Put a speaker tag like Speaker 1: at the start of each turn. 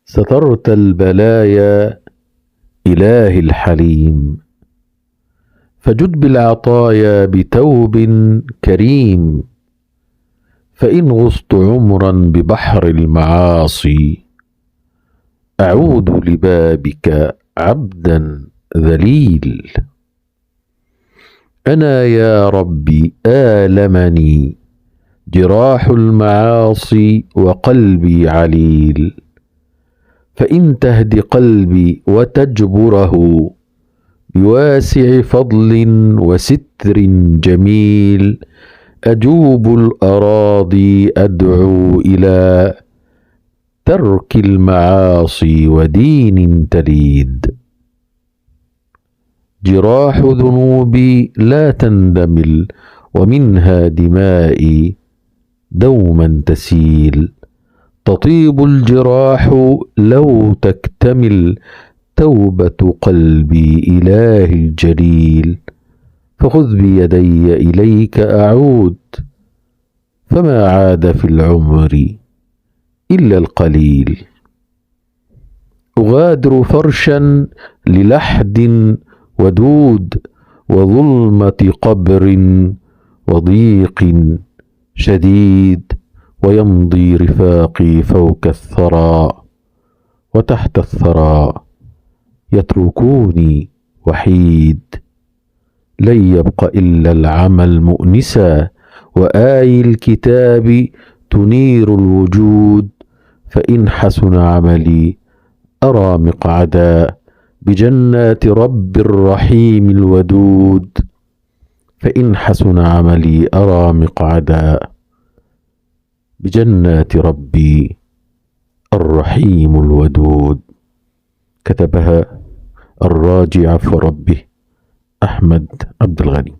Speaker 1: سترت البلايا إله الحليم، فجد بالعطايا بتوب كريم. فإن غصت عمرا ببحر المعاصي، أعود لبابك عبدا ذليل. أنا يا ربي آلمني جراح المعاصي وقلبي عليل، فإن تهد قلبي وتجبره بواسع فضل وستر جميل، أجوب الأراضي أدعو إلى ترك المعاصي ودين تليد. جراح ذنوبي لا تندمل، ومنها دمائي دوما تسيل. تطيب الجراح لو تكتمل توبة قلبي إله الجليل. فخذ بيدي إليك أعود، فما عاد في العمر إلا القليل. أغادر فرشا للحد ودود، وظلمة قبر وضيق شديد. ويمضي رفاقي فوق الثرى، وتحت الثرى يتركوني وحيد. لن يبق إلا العمل مؤنسا، وآي الكتاب تنير الوجود. فإن حسن عملي أرى مقعدا بجنات رب الرحيم الودود. فإن حسن عملي أرى مقعدا بجنات ربي الرحيم الودود. كتبها الراجي عفو ربه أحمد عبد الغني.